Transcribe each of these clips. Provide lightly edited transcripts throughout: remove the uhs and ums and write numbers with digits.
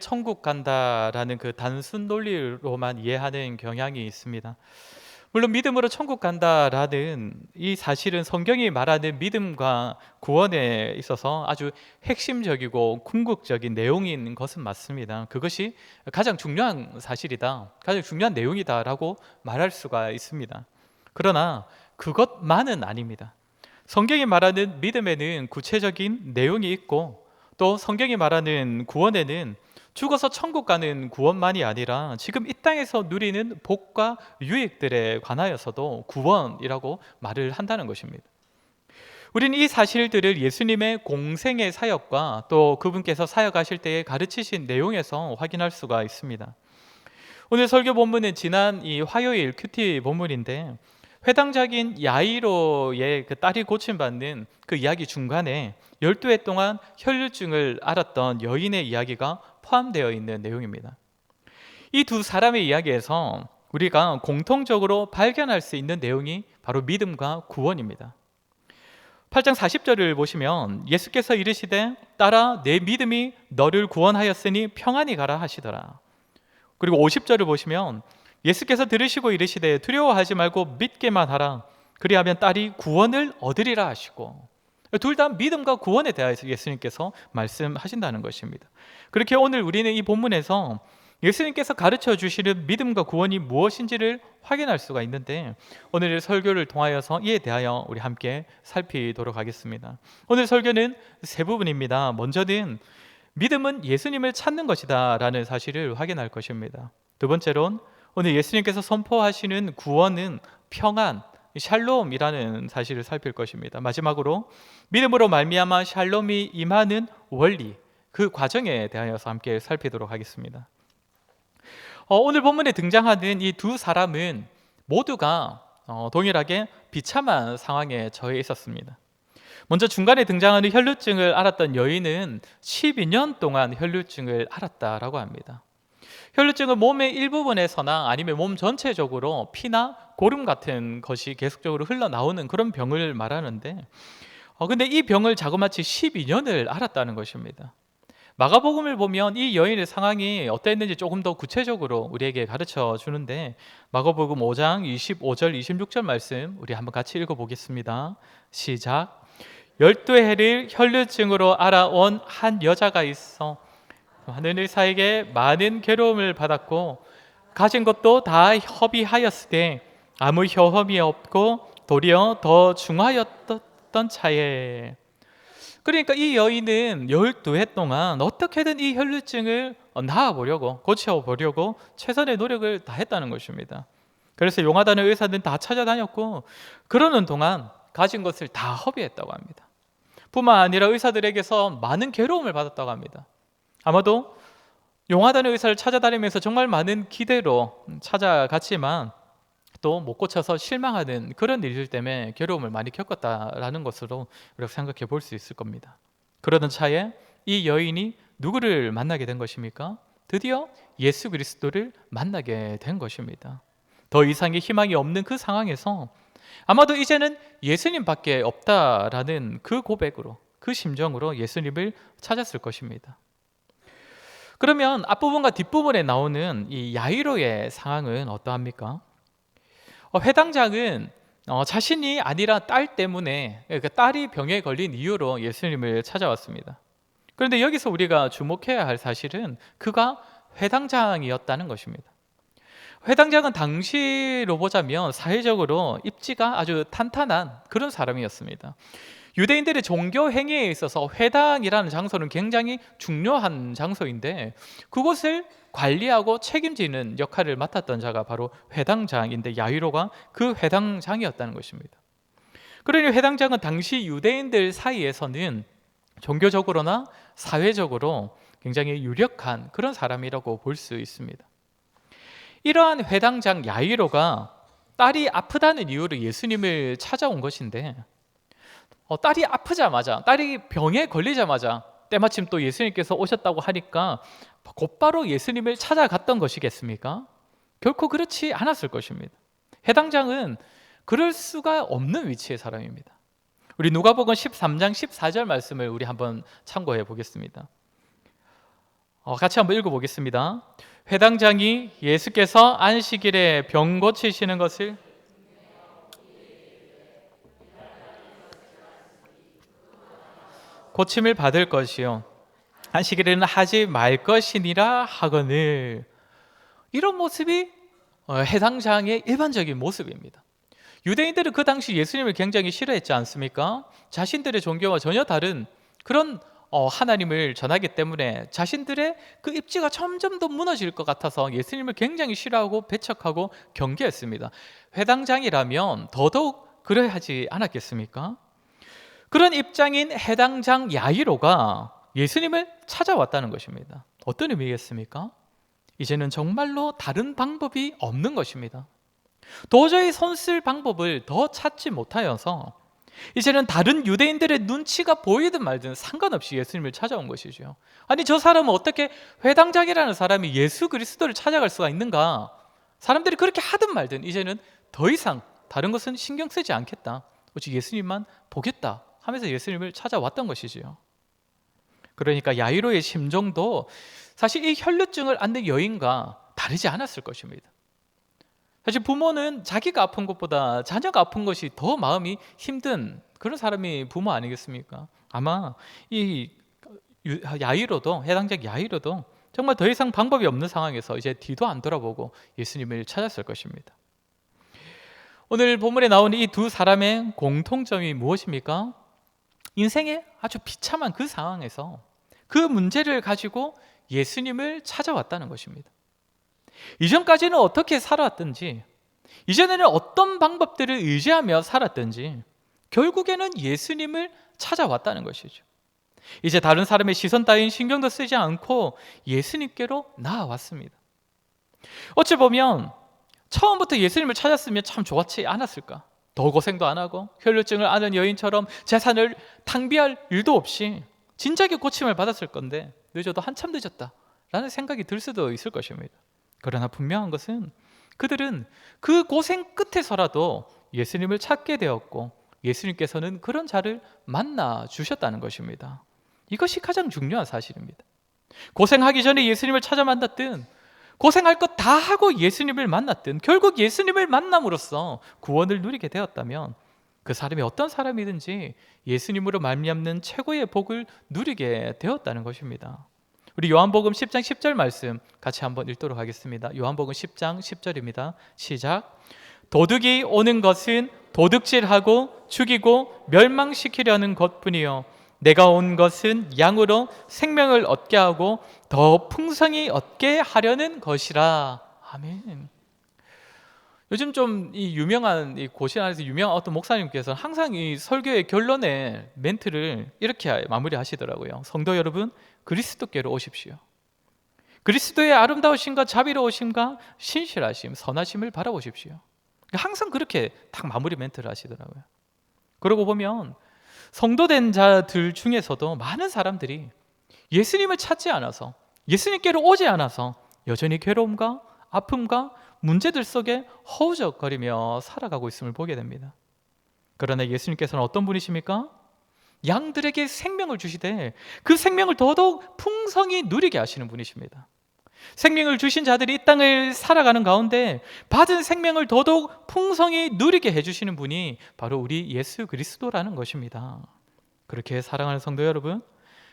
천국 간다라는 그 단순 논리로만 이해하는 경향이 있습니다. 물론 믿음으로 천국 간다라는 이 사실은 성경이 말하는 믿음과 구원에 있어서 아주 핵심적이고 궁극적인 내용인 것은 맞습니다. 그것이 가장 중요한 사실이다, 가장 중요한 내용이다라고 말할 수가 있습니다. 그러나 그것만은 아닙니다. 성경이 말하는 믿음에는 구체적인 내용이 있고, 또 성경이 말하는 구원에는 죽어서 천국 가는 구원만이 아니라 지금 이 땅에서 누리는 복과 유익들에 관하여서도 구원이라고 말을 한다는 것입니다. 우리는 이 사실들을 예수님의 공생의 사역과 또 그분께서 사역하실 때에 가르치신 내용에서 확인할 수가 있습니다. 오늘 설교 본문은 지난 이 화요일 큐티 본문인데, 회당장인 야이로의 그 딸이 고침받는 그 이야기 중간에 12해 동안 혈류증을 앓았던 여인의 이야기가 포함되어 있는 내용입니다. 이 두 사람의 이야기에서 우리가 공통적으로 발견할 수 있는 내용이 바로 믿음과 구원입니다. 8장 40절을 보시면 예수께서 이르시되 딸아 내 믿음이 너를 구원하였으니 평안히 가라 하시더라. 그리고 50절을 보시면 예수께서 들으시고 이르시되 두려워하지 말고 믿게만 하라. 그리하면 딸이 구원을 얻으리라 하시고, 둘 다 믿음과 구원에 대해서 예수님께서 말씀하신다는 것입니다. 그렇게 오늘 우리는 이 본문에서 예수님께서 가르쳐 주시는 믿음과 구원이 무엇인지를 확인할 수가 있는데, 오늘 설교를 통하여서 이에 대하여 우리 함께 살피도록 하겠습니다. 오늘 설교는 세 부분입니다. 먼저는 믿음은 예수님을 찾는 것이다 라는 사실을 확인할 것입니다. 두 번째로는 오늘 예수님께서 선포하시는 구원은 평안, 샬롬이라는 사실을 살필 것입니다. 마지막으로 믿음으로 말미암아 샬롬이 임하는 원리, 그 과정에 대하여서 함께 살피도록 하겠습니다. 오늘 본문에 등장하는 이 두 사람은 모두가 동일하게 비참한 상황에 처해 있었습니다. 먼저 중간에 등장하는 혈류증을 앓았던 여인은 12년 동안 혈류증을 앓았다라고 합니다. 혈류증은 몸의 일부분에서나 아니면 몸 전체적으로 피나 고름 같은 것이 계속적으로 흘러나오는 그런 병을 말하는데, 근데 이 병을 자그마치 12년을 앓았다는 것입니다. 마가복음을 보면 이 여인의 상황이 어땠는지 조금 더 구체적으로 우리에게 가르쳐 주는데, 마가복음 5장 25절 26절 말씀 우리 한번 같이 읽어보겠습니다. 시작. 12해를 혈류증으로 앓아온 한 여자가 있어 하는 의사에게 많은 괴로움을 받았고 가진 것도 다 허비하였으되 아무 효험이 없고 도리어 더 중하였던 차에. 그러니까 이 여인은 12해 동안 어떻게든 이 혈류증을 나아보려고, 고쳐보려고 최선의 노력을 다했다는 것입니다. 그래서 용하다는 의사들은 다 찾아다녔고 그러는 동안 가진 것을 다 허비했다고 합니다. 뿐만 아니라 의사들에게서 많은 괴로움을 받았다고 합니다. 아마도 용하다는 의사를 찾아다니면서 정말 많은 기대로 찾아갔지만 또 못 고쳐서 실망하는 그런 일들 때문에 괴로움을 많이 겪었다라는 것으로 우리가 생각해 볼 수 있을 겁니다. 그러던 차에 이 여인이 누구를 만나게 된 것입니까? 드디어 예수 그리스도를 만나게 된 것입니다. 더 이상의 희망이 없는 그 상황에서 아마도 이제는 예수님밖에 없다라는 그 고백으로, 그 심정으로 예수님을 찾았을 것입니다. 그러면 앞부분과 뒷부분에 나오는 이 야이로의 상황은 어떠합니까? 회당장은 자신이 아니라 딸 때문에, 그 딸이 병에 걸린 이유로 예수님을 찾아왔습니다. 그런데 여기서 우리가 주목해야 할 사실은 그가 회당장이었다는 것입니다. 회당장은 당시로 보자면 사회적으로 입지가 아주 탄탄한 그런 사람이었습니다. 유대인들의 종교 행위에 있어서 회당이라는 장소는 굉장히 중요한 장소인데 그곳을 관리하고 책임지는 역할을 맡았던 자가 바로 회당장인데, 야이로가 그 회당장이었다는 것입니다. 그러니 회당장은 당시 유대인들 사이에서는 종교적으로나 사회적으로 굉장히 유력한 그런 사람이라고 볼 수 있습니다. 이러한 회당장 야이로가 딸이 아프다는 이유로 예수님을 찾아온 것인데, 딸이 아프자마자, 딸이 병에 걸리자마자 때마침 또 예수님께서 오셨다고 하니까 곧바로 예수님을 찾아갔던 것이겠습니까? 결코 그렇지 않았을 것입니다. 해당장은 그럴 수가 없는 위치의 사람입니다. 우리 누가복음 13장 14절 말씀을 우리 한번 참고해 보겠습니다. 같이 한번 읽어보겠습니다. 회당장이 예수께서 안식일에 병 고치시는 것을 고침을 받을 것이요 안식일에는 하지 말 것이니라 하거늘. 이런 모습이 해당장의 일반적인 모습입니다. 유대인들은 그 당시 예수님을 굉장히 싫어했지 않습니까? 자신들의 종교와 전혀 다른 그런 하나님을 전하기 때문에 자신들의 그 입지가 점점 더 무너질 것 같아서 예수님을 굉장히 싫어하고 배척하고 경계했습니다. 회당장이라면 더더욱 그래야 하지 않았겠습니까? 그런 입장인 해당장 야이로가 예수님을 찾아왔다는 것입니다. 어떤 의미겠습니까? 이제는 정말로 다른 방법이 없는 것입니다. 도저히 손쓸 방법을 더 찾지 못하여서 이제는 다른 유대인들의 눈치가 보이든 말든 상관없이 예수님을 찾아온 것이죠. 아니, 저 사람은 어떻게 회당장이라는 사람이 예수 그리스도를 찾아갈 수가 있는가? 사람들이 그렇게 하든 말든 이제는 더 이상 다른 것은 신경 쓰지 않겠다, 오직 예수님만 보겠다 하면서 예수님을 찾아왔던 것이지요. 그러니까 야이로의 심정도 사실 이 혈루증을 앓는 여인과 다르지 않았을 것입니다. 사실 부모는 자기가 아픈 것보다 자녀가 아픈 것이 더 마음이 힘든 그런 사람이 부모 아니겠습니까? 아마 이 야이로도, 해당적 야이로도 정말 더 이상 방법이 없는 상황에서 이제 뒤도 안 돌아보고 예수님을 찾았을 것입니다. 오늘 본문에 나오는 이 두 사람의 공통점이 무엇입니까? 인생의 아주 비참한 그 상황에서 그 문제를 가지고 예수님을 찾아왔다는 것입니다. 이전까지는 어떻게 살아왔든지, 이전에는 어떤 방법들을 의지하며 살았든지 결국에는 예수님을 찾아왔다는 것이죠. 이제 다른 사람의 시선 따윈 신경도 쓰지 않고 예수님께로 나아왔습니다. 어찌 보면 처음부터 예수님을 찾았으면 참 좋았지 않았을까? 더 고생도 안 하고 혈루증을 앓는 여인처럼 재산을 낭비할 일도 없이 진작에 고침을 받았을 건데 늦어도 한참 늦었다라는 생각이 들 수도 있을 것입니다. 그러나 분명한 것은 그들은 그 고생 끝에서라도 예수님을 찾게 되었고 예수님께서는 그런 자를 만나 주셨다는 것입니다. 이것이 가장 중요한 사실입니다. 고생하기 전에 예수님을 찾아 만났든 고생할 것 다 하고 예수님을 만났든 결국 예수님을 만남으로써 구원을 누리게 되었다면 그 사람이 어떤 사람이든지 예수님으로 말미암는 최고의 복을 누리게 되었다는 것입니다. 우리 요한복음 10장 10절 말씀 같이 한번 읽도록 하겠습니다. 요한복음 10장 10절입니다. 시작. 도둑이 오는 것은 도둑질하고 죽이고 멸망시키려는 것뿐이요 내가 온 것은 양으로 생명을 얻게 하고 더 풍성히 얻게 하려는 것이라. 아멘. 요즘 좀 이 유명한 이 고신 안에서 유명한 어떤 목사님께서 항상 이 설교의 결론에 멘트를 이렇게 마무리하시더라고요. 성도 여러분, 그리스도께로 오십시오. 그리스도의 아름다우심과 자비로우심과 신실하심, 선하심을 바라보십시오. 항상 그렇게 딱 마무리 멘트를 하시더라고요. 그러고 보면 성도된 자들 중에서도 많은 사람들이 예수님을 찾지 않아서, 예수님께로 오지 않아서 여전히 괴로움과 아픔과 문제들 속에 허우적거리며 살아가고 있음을 보게 됩니다. 그러나 예수님께서는 어떤 분이십니까? 양들에게 생명을 주시되 그 생명을 더더욱 풍성히 누리게 하시는 분이십니다. 생명을 주신 자들이 이 땅을 살아가는 가운데 받은 생명을 더더욱 풍성히 누리게 해주시는 분이 바로 우리 예수 그리스도라는 것입니다. 그렇게 사랑하는 성도 여러분,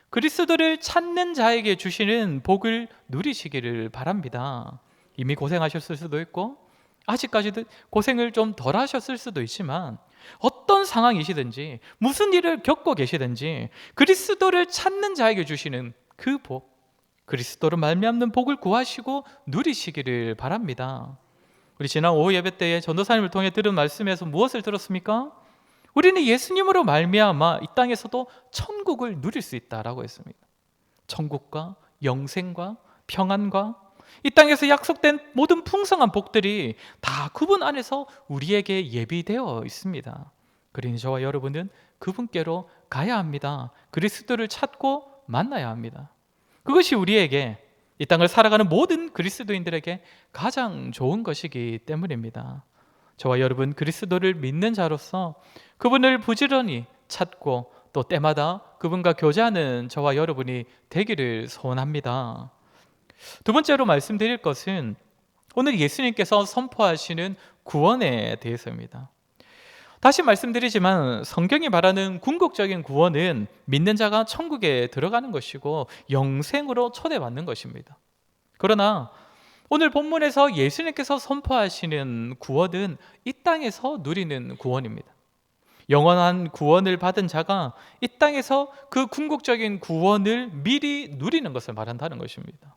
그리스도를 찾는 자에게 주시는 복을 누리시기를 바랍니다. 이미 고생하셨을 수도 있고 아직까지도 고생을 좀 덜 하셨을 수도 있지만 어떤 상황이시든지 무슨 일을 겪고 계시든지 그리스도를 찾는 자에게 주시는 그 복, 그리스도로 말미암는 복을 구하시고 누리시기를 바랍니다. 우리 지난 오후 예배 때에 전도사님을 통해 들은 말씀에서 무엇을 들었습니까? 우리는 예수님으로 말미암아 이 땅에서도 천국을 누릴 수 있다라고 했습니다. 천국과 영생과 평안과 이 땅에서 약속된 모든 풍성한 복들이 다 그분 안에서 우리에게 예비되어 있습니다. 그러니 저와 여러분은 그분께로 가야 합니다. 그리스도를 찾고 만나야 합니다. 그것이 우리에게, 이 땅을 살아가는 모든 그리스도인들에게 가장 좋은 것이기 때문입니다. 저와 여러분, 그리스도를 믿는 자로서 그분을 부지런히 찾고 또 때마다 그분과 교제하는 저와 여러분이 되기를 소원합니다. 두 번째로 말씀드릴 것은 오늘 예수님께서 선포하시는 구원에 대해서입니다. 다시 말씀드리지만 성경이 말하는 궁극적인 구원은 믿는 자가 천국에 들어가는 것이고 영생으로 초대받는 것입니다. 그러나 오늘 본문에서 예수님께서 선포하시는 구원은 이 땅에서 누리는 구원입니다. 영원한 구원을 받은 자가 이 땅에서 그 궁극적인 구원을 미리 누리는 것을 말한다는 것입니다.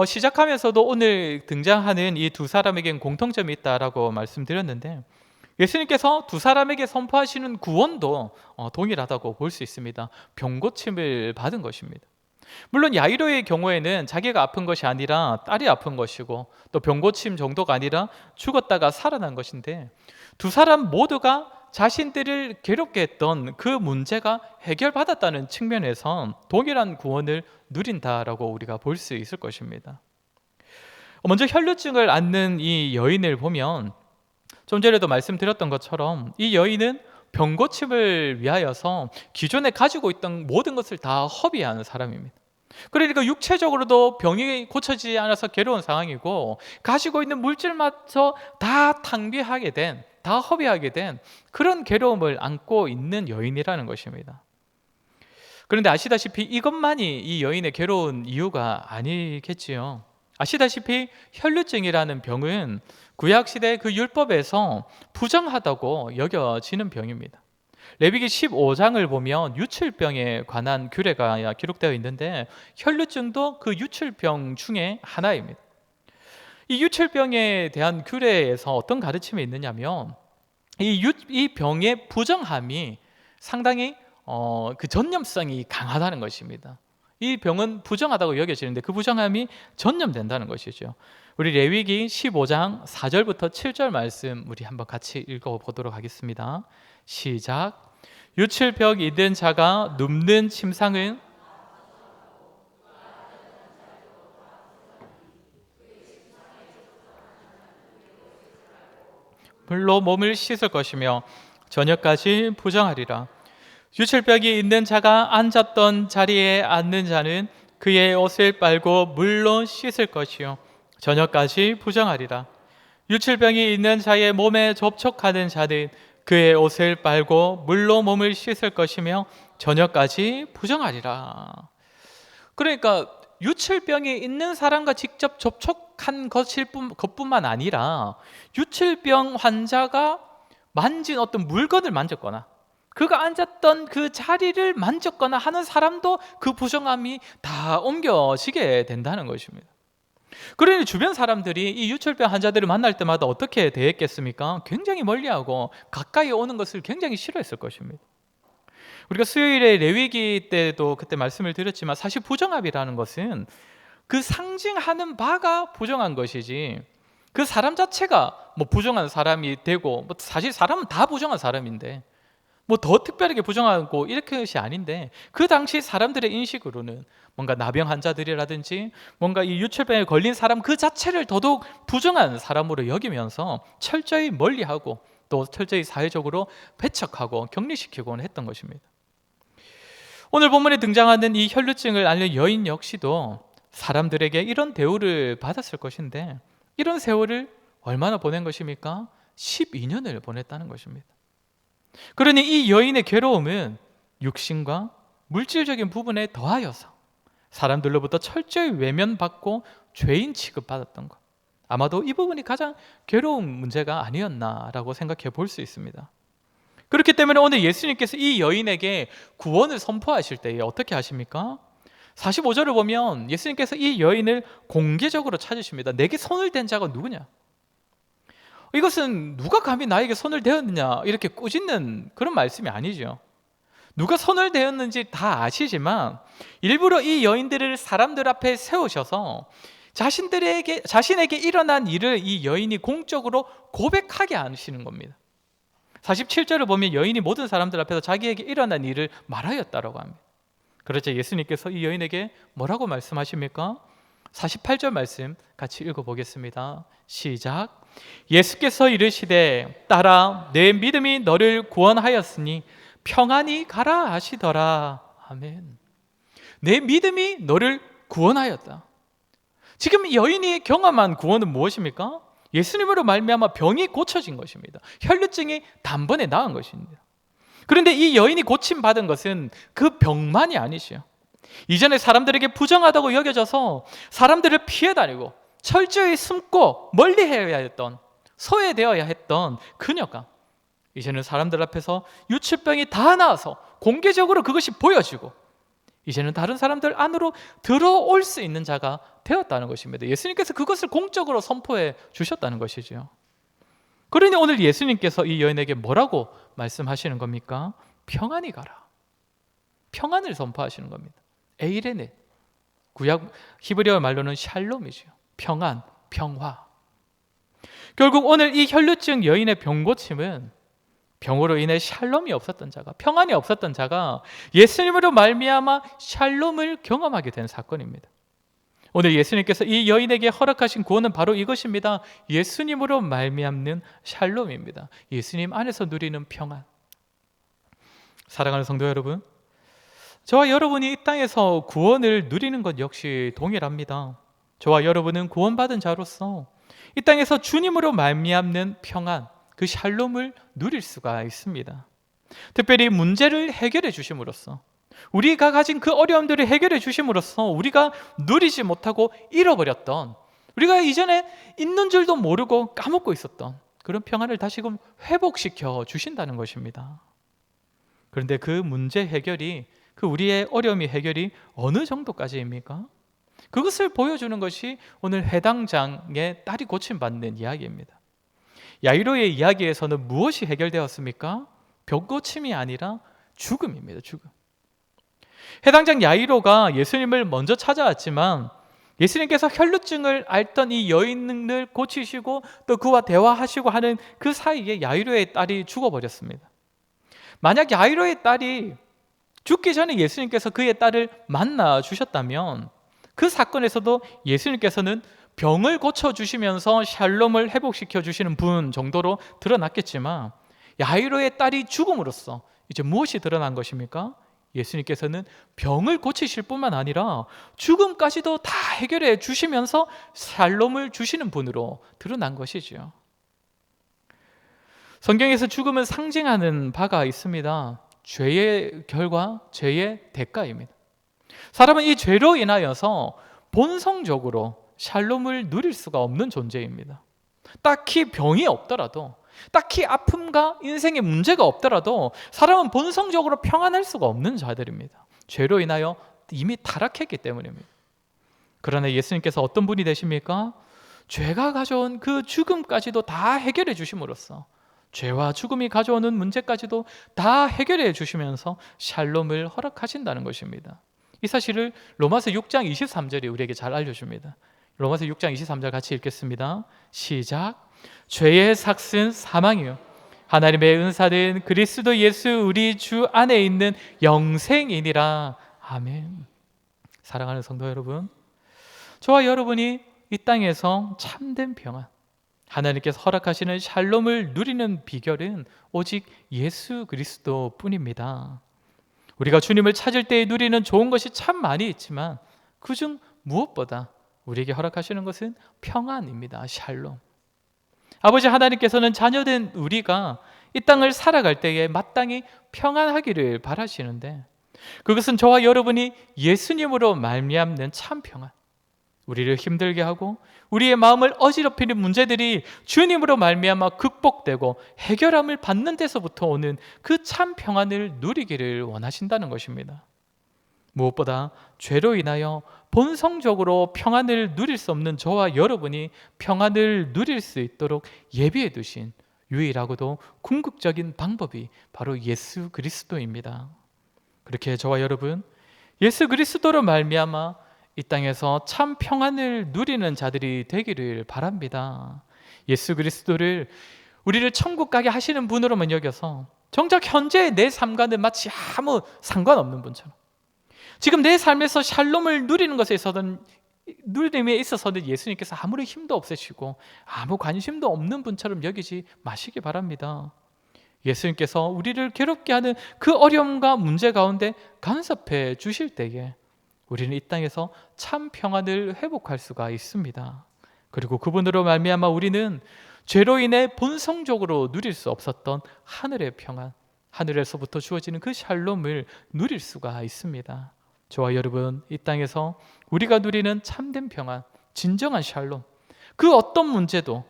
시작하면서도 오늘 등장하는 이 두 사람에겐 공통점이 있다라고 말씀드렸는데, 예수님께서 두 사람에게 선포하시는 구원도 동일하다고 볼 수 있습니다. 병고침을 받은 것입니다. 물론 야이로의 경우에는 자기가 아픈 것이 아니라 딸이 아픈 것이고, 또 병고침 정도가 아니라 죽었다가 살아난 것인데, 두 사람 모두가 자신들을 괴롭게 했던 그 문제가 해결받았다는 측면에서 동일한 구원을 누린다라고 우리가 볼 수 있을 것입니다. 먼저 혈루증을 앓는 이 여인을 보면 좀 전에도 말씀드렸던 것처럼 이 여인은 병고침을 위하여서 기존에 가지고 있던 모든 것을 다 허비하는 사람입니다. 그러니까 육체적으로도 병이 고쳐지지 않아서 괴로운 상황이고, 가지고 있는 물질마저 다 탕비하게 된, 다 허비하게 된 그런 괴로움을 안고 있는 여인이라는 것입니다. 그런데 아시다시피 이것만이 이 여인의 괴로운 이유가 아니겠지요. 아시다시피 혈루증이라는 병은 구약시대 그 율법에서 부정하다고 여겨지는 병입니다. 레위기 15장을 보면 유출병에 관한 규례가 기록되어 있는데, 혈루증도 그 유출병 중에 하나입니다. 이 유출병에 대한 규례에서 어떤 가르침이 있느냐면, 이 병의 부정함이 상당히 그 전염성이 강하다는 것입니다. 이 병은 부정하다고 여겨지는데 그 부정함이 전염된다는 것이죠. 우리 레위기 15장 4절부터 7절 말씀 우리 한번 같이 읽어보도록 하겠습니다. 시작. 유출병 있는 자가 눕는 침상은 물로 몸을 씻을 것이며 저녁까지 부정하리라. 유출병이 있는 자가 앉았던 자리에 앉는 자는 그의 옷을 빨고 물로 씻을 것이요 저녁까지 부정하리라. 유출병이 있는 자의 몸에 접촉하는 자는 그의 옷을 빨고 물로 몸을 씻을 것이며 저녁까지 부정하리라. 그러니까 유출병이 있는 사람과 직접 접촉한 것뿐만 아니라 유출병 환자가 만진 어떤 물건을 만졌거나 그가 앉았던 그 자리를 만졌거나 하는 사람도 그 부정함이 다 옮겨지게 된다는 것입니다. 그러니 주변 사람들이 이 유출병 환자들을 만날 때마다 어떻게 대했겠습니까? 굉장히 멀리하고 가까이 오는 것을 굉장히 싫어했을 것입니다. 우리가 수요일에 레위기 때도 그때 말씀을 드렸지만, 사실 부정함이라는 것은 그 상징하는 바가 부정한 것이지 그 사람 자체가 뭐 부정한 사람이 되고, 뭐 사실 사람은 다 부정한 사람인데 뭐 더 특별하게 부정하고 이렇게 것이 아닌데, 그 당시 사람들의 인식으로는 뭔가 나병 환자들이라든지 뭔가 이 유출병에 걸린 사람 그 자체를 더더욱 부정한 사람으로 여기면서 철저히 멀리하고 또 철저히 사회적으로 배척하고 격리시키곤 했던 것입니다. 오늘 본문에 등장하는 이 혈루증을 앓는 여인 역시도 사람들에게 이런 대우를 받았을 것인데, 이런 세월을 얼마나 보낸 것입니까? 12년을 보냈다는 것입니다. 그러니 이 여인의 괴로움은 육신과 물질적인 부분에 더하여서 사람들로부터 철저히 외면받고 죄인 취급받았던 것, 아마도 이 부분이 가장 괴로운 문제가 아니었나라고 생각해 볼 수 있습니다. 그렇기 때문에 오늘 예수님께서 이 여인에게 구원을 선포하실 때에 어떻게 하십니까? 45절을 보면 예수님께서 이 여인을 공개적으로 찾으십니다. 내게 손을 댄 자가 누구냐? 이것은 누가 감히 나에게 손을 대었느냐 이렇게 꾸짖는 그런 말씀이 아니죠. 누가 손을 대었는지 다 아시지만 일부러 이 여인들을 사람들 앞에 세우셔서 자신에게 일어난 일을 이 여인이 공적으로 고백하게 하시는 겁니다. 47절을 보면 여인이 모든 사람들 앞에서 자기에게 일어난 일을 말하였다라고 합니다. 그렇죠. 예수님께서 이 여인에게 뭐라고 말씀하십니까? 48절 말씀 같이 읽어보겠습니다. 시작. 예수께서 이르시되 딸아 내 믿음이 너를 구원하였으니 평안히 가라 하시더라. 아멘. 내 믿음이 너를 구원하였다. 지금 이 여인이 경험한 구원은 무엇입니까? 예수님으로 말미암아 병이 고쳐진 것입니다. 혈루증이 단번에 나은 것입니다. 그런데 이 여인이 고침받은 것은 그 병만이 아니시요, 이전에 사람들에게 부정하다고 여겨져서 사람들을 피해 다니고 철저히 숨고 멀리 해야 했던, 소외되어야 했던 그녀가 이제는 사람들 앞에서 유출병이 다 나아서 공개적으로 그것이 보여지고 이제는 다른 사람들 안으로 들어올 수 있는 자가 되었다는 것입니다. 예수님께서 그것을 공적으로 선포해 주셨다는 것이죠. 그러니 오늘 예수님께서 이 여인에게 뭐라고 말씀하시는 겁니까? 평안히 가라. 평안을 선포하시는 겁니다. 에이레네, 구약 히브리어 말로는 샬롬이죠. 평안, 평화. 결국 오늘 이 혈루증 여인의 병고침은 병으로 인해 샬롬이 없었던 자가, 평안이 없었던 자가 예수님으로 말미암아 샬롬을 경험하게 된 사건입니다. 오늘 예수님께서 이 여인에게 허락하신 구원은 바로 이것입니다. 예수님으로 말미암는 샬롬입니다. 예수님 안에서 누리는 평안. 사랑하는 성도 여러분, 저와 여러분이 이 땅에서 구원을 누리는 것 역시 동일합니다. 저와 여러분은 구원받은 자로서 이 땅에서 주님으로 말미암는 평안, 그 샬롬을 누릴 수가 있습니다. 특별히 문제를 해결해 주심으로써, 우리가 가진 그 어려움들을 해결해 주심으로써 우리가 누리지 못하고 잃어버렸던, 우리가 이전에 있는 줄도 모르고 까먹고 있었던 그런 평안을 다시금 회복시켜 주신다는 것입니다. 그런데 그 문제 해결이, 그 우리의 어려움이 해결이 어느 정도까지입니까? 그것을 보여주는 것이 오늘 회당장의 딸이 고침받는 이야기입니다. 야이로의 이야기에서는 무엇이 해결되었습니까? 병고침이 아니라 죽음입니다. 죽음. 해당장 야이로가 예수님을 먼저 찾아왔지만 예수님께서 혈루증을 앓던 이 여인을 고치시고 또 그와 대화하시고 하는 그 사이에 야이로의 딸이 죽어버렸습니다. 만약 야이로의 딸이 죽기 전에 예수님께서 그의 딸을 만나 주셨다면 그 사건에서도 예수님께서는 병을 고쳐주시면서 샬롬을 회복시켜 주시는 분 정도로 드러났겠지만, 야이로의 딸이 죽음으로써 이제 무엇이 드러난 것입니까? 예수님께서는 병을 고치실 뿐만 아니라 죽음까지도 다 해결해 주시면서 샬롬을 주시는 분으로 드러난 것이지요. 성경에서 죽음은 상징하는 바가 있습니다. 죄의 결과, 죄의 대가입니다. 사람은 이 죄로 인하여서 본성적으로 샬롬을 누릴 수가 없는 존재입니다. 딱히 병이 없더라도, 딱히 아픔과 인생의 문제가 없더라도 사람은 본성적으로 평안할 수가 없는 자들입니다. 죄로 인하여 이미 타락했기 때문입니다. 그러나 예수님께서 어떤 분이 되십니까? 죄가 가져온 그 죽음까지도 다 해결해 주심으로써, 죄와 죽음이 가져오는 문제까지도 다 해결해 주시면서 샬롬을 허락하신다는 것입니다. 이 사실을 로마서 6장 23절이 우리에게 잘 알려줍니다. 로마서 6장 23절 같이 읽겠습니다. 시작. 죄의 삭은 사망이요 하나님의 은사는 그리스도 예수 우리 주 안에 있는 영생이니라. 아멘. 사랑하는 성도 여러분, 저와 여러분이 이 땅에서 참된 평안, 하나님께서 허락하시는 샬롬을 누리는 비결은 오직 예수 그리스도 뿐입니다. 우리가 주님을 찾을 때에 누리는 좋은 것이 참 많이 있지만 그중 무엇보다 우리에게 허락하시는 것은 평안입니다. 샬롬. 아버지 하나님께서는 자녀된 우리가 이 땅을 살아갈 때에 마땅히 평안하기를 바라시는데, 그것은 저와 여러분이 예수님으로 말미암는 참 평안, 우리를 힘들게 하고 우리의 마음을 어지럽히는 문제들이 주님으로 말미암아 극복되고 해결함을 받는 데서부터 오는 그 참 평안을 누리기를 원하신다는 것입니다. 무엇보다 죄로 인하여 본성적으로 평안을 누릴 수 없는 저와 여러분이 평안을 누릴 수 있도록 예비해 두신 유일하고도 궁극적인 방법이 바로 예수 그리스도입니다. 그렇게 저와 여러분, 예수 그리스도로 말미암아 이 땅에서 참 평안을 누리는 자들이 되기를 바랍니다. 예수 그리스도를 우리를 천국 가게 하시는 분으로만 여겨서 정작 현재의 내 삶과는 마치 아무 상관없는 분처럼, 지금 내 삶에서 샬롬을 누리는 것에 있어서는, 누림에 있어서는 예수님께서 아무리 힘도 없으시고 아무 관심도 없는 분처럼 여기지 마시기 바랍니다. 예수님께서 우리를 괴롭게 하는 그 어려움과 문제 가운데 간섭해 주실 때에 우리는 이 땅에서 참 평안을 회복할 수가 있습니다. 그리고 그분으로 말미암아 우리는 죄로 인해 본성적으로 누릴 수 없었던 하늘의 평안, 하늘에서부터 주어지는 그 샬롬을 누릴 수가 있습니다. 저와 여러분, 이 땅에서 우리가 누리는 참된 평안, 진정한 샬롬, 그 어떤 문제도,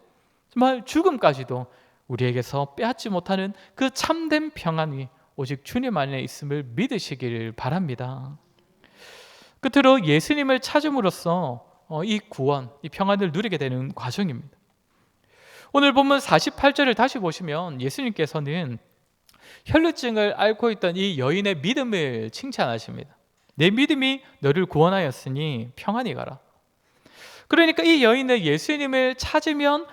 정말 죽음까지도 우리에게서 빼앗지 못하는 그 참된 평안이 오직 주님 안에 있음을 믿으시길 바랍니다. 끝으로 예수님을 찾음으로써 이 구원, 이 평안을 누리게 되는 과정입니다. 오늘 본문 48절을 다시 보시면 예수님께서는 혈루증을 앓고 있던 이 여인의 믿음을 칭찬하십니다. 내 믿음이 너를 구원하였으니 평안히 가라. 그러니까 이 여인은 예수님을 찾으면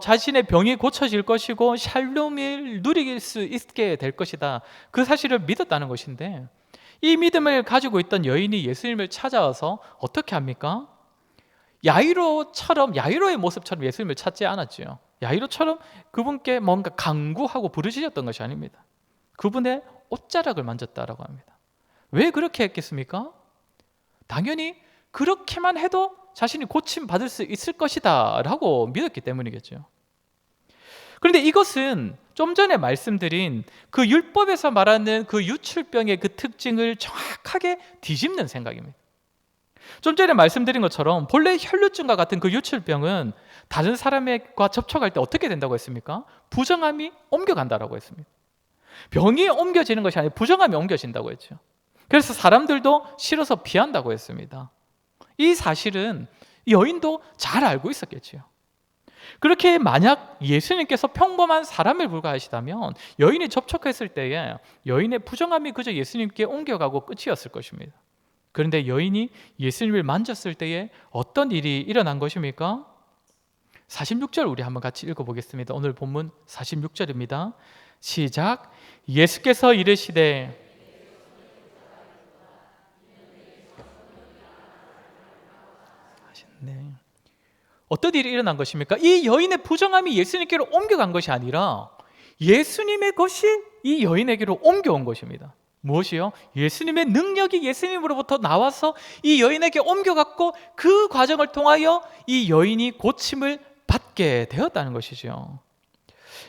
자신의 병이 고쳐질 것이고 샬롬을 누릴 수 있게 될 것이다, 그 사실을 믿었다는 것인데, 이 믿음을 가지고 있던 여인이 예수님을 찾아와서 어떻게 합니까? 야이로의 모습처럼 예수님을 찾지 않았죠. 야이로처럼 그분께 뭔가 간구하고 부르짖었던 것이 아닙니다. 그분의 옷자락을 만졌다라고 합니다. 왜 그렇게 했겠습니까? 당연히 그렇게만 해도 자신이 고침받을 수 있을 것이다 라고 믿었기 때문이겠죠. 그런데 이것은 좀 전에 말씀드린 그 율법에서 말하는 그 유출병의 그 특징을 정확하게 뒤집는 생각입니다. 좀 전에 말씀드린 것처럼 본래 혈루증과 같은 그 유출병은 다른 사람과 접촉할 때 어떻게 된다고 했습니까? 부정함이 옮겨간다라고 했습니다. 병이 옮겨지는 것이 아니라 부정함이 옮겨진다고 했죠. 그래서 사람들도 싫어서 피한다고 했습니다. 이 사실은 여인도 잘 알고 있었겠지요. 그렇게 만약 예수님께서 평범한 사람을 불과하시다면 여인이 접촉했을 때에 여인의 부정함이 그저 예수님께 옮겨가고 끝이었을 것입니다. 그런데 여인이 예수님을 만졌을 때에 어떤 일이 일어난 것입니까? 46절 우리 한번 같이 읽어보겠습니다. 오늘 본문 46절입니다. 시작. 예수께서 이르시되 네. 어떤 일이 일어난 것입니까? 이 여인의 부정함이 예수님께로 옮겨간 것이 아니라 예수님의 것이 이 여인에게로 옮겨온 것입니다. 무엇이요? 예수님의 능력이 예수님으로부터 나와서 이 여인에게 옮겨갔고 그 과정을 통하여 이 여인이 고침을 받게 되었다는 것이죠.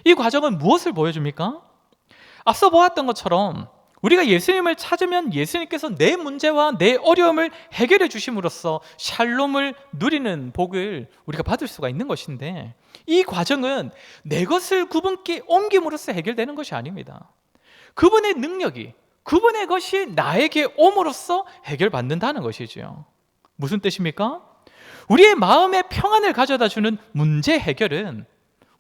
이 과정은 무엇을 보여줍니까? 앞서 보았던 것처럼 우리가 예수님을 찾으면 예수님께서 내 문제와 내 어려움을 해결해 주심으로써 샬롬을 누리는 복을 우리가 받을 수가 있는 것인데, 이 과정은 내 것을 그분께 옮김으로써 해결되는 것이 아닙니다. 그분의 능력이, 그분의 것이 나에게 옴으로써 해결받는다는 것이죠. 무슨 뜻입니까? 우리의 마음의 평안을 가져다 주는 문제 해결은,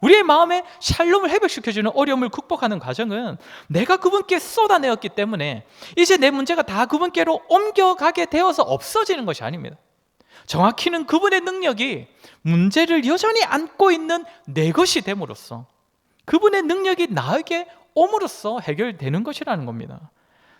우리의 마음에 샬롬을 회복시켜주는 어려움을 극복하는 과정은 내가 그분께 쏟아내었기 때문에 이제 내 문제가 다 그분께로 옮겨가게 되어서 없어지는 것이 아닙니다. 정확히는 그분의 능력이 문제를 여전히 안고 있는 내 것이 됨으로써 그분의 능력이 나에게 옴으로써 해결되는 것이라는 겁니다.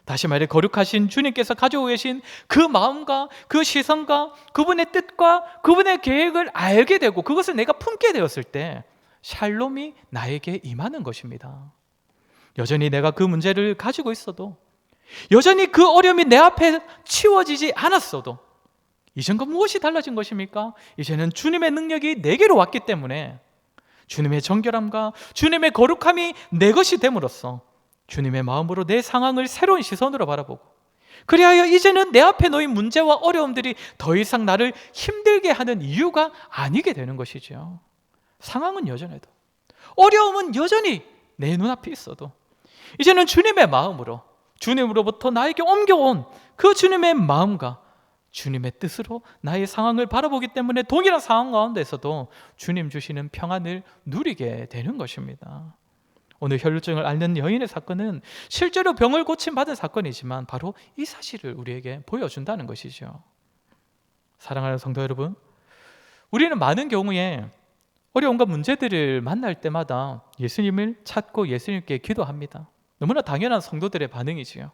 다시 말해 거룩하신 주님께서 가지고 계신 그 마음과 그 시선과 그분의 뜻과 그분의 계획을 알게 되고 그것을 내가 품게 되었을 때 샬롬이 나에게 임하는 것입니다. 여전히 내가 그 문제를 가지고 있어도, 여전히 그 어려움이 내 앞에 치워지지 않았어도 이전과 무엇이 달라진 것입니까? 이제는 주님의 능력이 내게로 왔기 때문에 주님의 정결함과 주님의 거룩함이 내 것이 됨으로써 주님의 마음으로 내 상황을 새로운 시선으로 바라보고, 그리하여 이제는 내 앞에 놓인 문제와 어려움들이 더 이상 나를 힘들게 하는 이유가 아니게 되는 것이죠. 상황은 여전해도, 어려움은 여전히 내 눈앞에 있어도 이제는 주님의 마음으로, 주님으로부터 나에게 옮겨온 그 주님의 마음과 주님의 뜻으로 나의 상황을 바라보기 때문에 동일한 상황 가운데서도 주님 주시는 평안을 누리게 되는 것입니다. 오늘 혈루증을 앓는 여인의 사건은 실제로 병을 고침받은 사건이지만 바로 이 사실을 우리에게 보여준다는 것이죠. 사랑하는 성도 여러분, 우리는 많은 경우에 어려움과 문제들을 만날 때마다 예수님을 찾고 예수님께 기도합니다. 너무나 당연한 성도들의 반응이지요.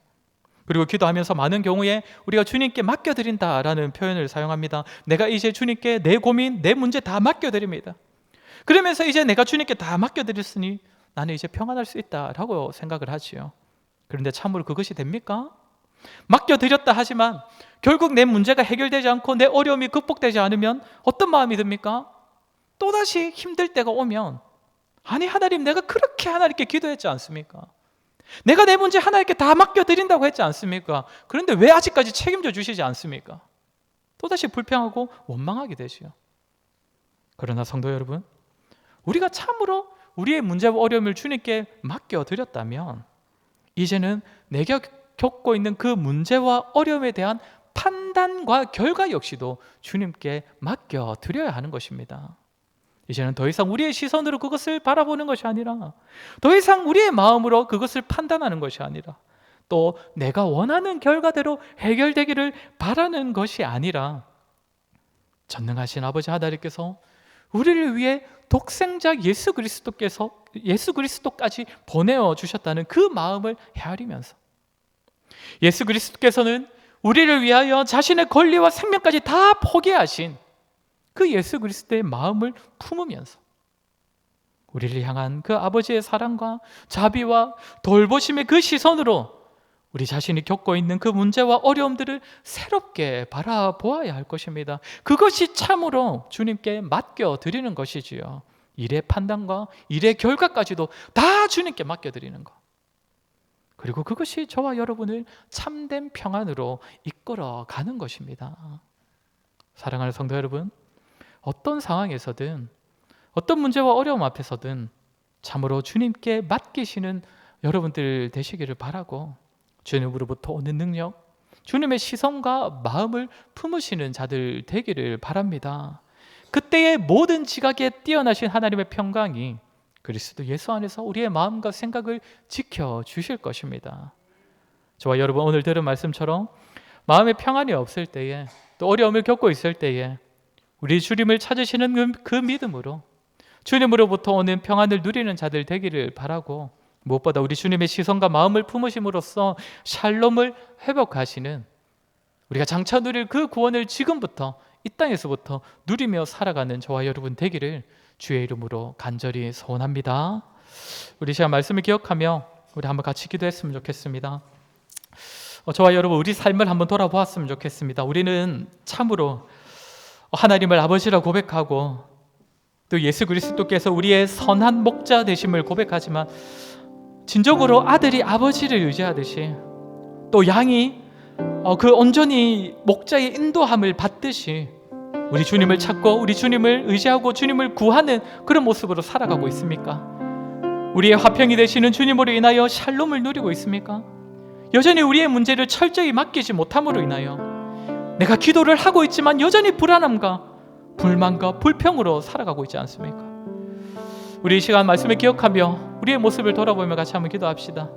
그리고 기도하면서 많은 경우에 우리가 주님께 맡겨드린다라는 표현을 사용합니다. 내가 이제 주님께 내 고민, 내 문제 다 맡겨드립니다. 그러면서 이제 내가 주님께 다 맡겨드렸으니 나는 이제 평안할 수 있다라고 생각을 하지요. 그런데 참으로 그것이 됩니까? 맡겨드렸다 하지만 결국 내 문제가 해결되지 않고 내 어려움이 극복되지 않으면 어떤 마음이 듭니까? 또다시 힘들 때가 오면, 아니 하나님, 내가 그렇게 하나님께 기도했지 않습니까? 내가 내 문제 하나님께 다 맡겨드린다고 했지 않습니까? 그런데 왜 아직까지 책임져 주시지 않습니까? 또다시 불평하고 원망하게 되지요. 그러나 성도 여러분, 우리가 참으로 우리의 문제와 어려움을 주님께 맡겨드렸다면 이제는 내가 겪고 있는 그 문제와 어려움에 대한 판단과 결과 역시도 주님께 맡겨드려야 하는 것입니다. 이제는 더 이상 우리의 시선으로 그것을 바라보는 것이 아니라, 더 이상 우리의 마음으로 그것을 판단하는 것이 아니라, 또 내가 원하는 결과대로 해결되기를 바라는 것이 아니라, 전능하신 아버지 하나님께서 우리를 위해 독생자 예수 그리스도까지 보내어 주셨다는 그 마음을 헤아리면서, 예수 그리스도께서는 우리를 위하여 자신의 권리와 생명까지 다 포기하신 그 예수 그리스도의 마음을 품으면서 우리를 향한 그 아버지의 사랑과 자비와 돌보심의 그 시선으로 우리 자신이 겪고 있는 그 문제와 어려움들을 새롭게 바라보아야 할 것입니다. 그것이 참으로 주님께 맡겨드리는 것이지요. 일의 판단과 일의 결과까지도 다 주님께 맡겨드리는 것. 그리고 그것이 저와 여러분을 참된 평안으로 이끌어가는 것입니다. 사랑하는 성도 여러분, 어떤 상황에서든, 어떤 문제와 어려움 앞에서든 참으로 주님께 맡기시는 여러분들 되시기를 바라고, 주님으로부터 오는 능력, 주님의 시선과 마음을 품으시는 자들 되기를 바랍니다. 그때의 모든 지각에 뛰어나신 하나님의 평강이 그리스도 예수 안에서 우리의 마음과 생각을 지켜주실 것입니다. 저와 여러분, 오늘 들은 말씀처럼 마음의 평안이 없을 때에, 또 어려움을 겪고 있을 때에 우리 주님을 찾으시는 그 믿음으로 주님으로부터 오는 평안을 누리는 자들 되기를 바라고, 무엇보다 우리 주님의 시선과 마음을 품으심으로써 샬롬을 회복하시는, 우리가 장차 누릴 그 구원을 지금부터, 이 땅에서부터 누리며 살아가는 저와 여러분 되기를 주의 이름으로 간절히 소원합니다. 우리 시간 말씀을 기억하며 우리 한번 같이 기도했으면 좋겠습니다. 저와 여러분, 우리 삶을 한번 돌아보았으면 좋겠습니다. 우리는 참으로 하나님을 아버지라 고백하고, 또 예수 그리스도께서 우리의 선한 목자 되심을 고백하지만, 진정으로 아들이 아버지를 의지하듯이, 또 양이 그 온전히 목자의 인도함을 받듯이 우리 주님을 찾고 우리 주님을 의지하고 주님을 구하는 그런 모습으로 살아가고 있습니까? 우리의 화평이 되시는 주님으로 인하여 샬롬을 누리고 있습니까? 여전히 우리의 문제를 철저히 맡기지 못함으로 인하여 내가 기도를 하고 있지만 여전히 불안함과 불만과 불평으로 살아가고 있지 않습니까? 우리 이 시간 말씀을 기억하며 우리의 모습을 돌아보며 같이 한번 기도합시다.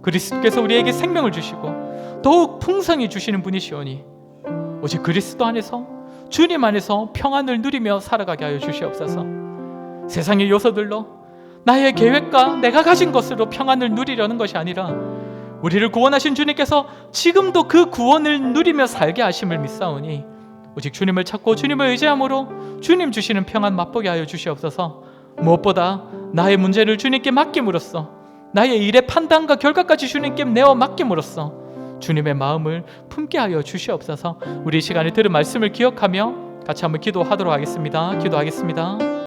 그리스도께서 우리에게 생명을 주시고 더욱 풍성히 주시는 분이시오니 오직 그리스도 안에서, 주님 안에서 평안을 누리며 살아가게 하여 주시옵소서. 세상의 요소들로 나의 계획과 내가 가진 것으로 평안을 누리려는 것이 아니라, 우리를 구원하신 주님께서 지금도 그 구원을 누리며 살게 하심을 믿사오니 오직 주님을 찾고 주님을 의지함으로 주님 주시는 평안 맛보게 하여 주시옵소서. 무엇보다 나의 문제를 주님께 맡김으로써, 나의 일의 판단과 결과까지 주님께 내어 맡김으로써 주님의 마음을 품게 하여 주시옵소서. 우리 이 시간에 들은 말씀을 기억하며 같이 한번 기도하도록 하겠습니다. 기도하겠습니다.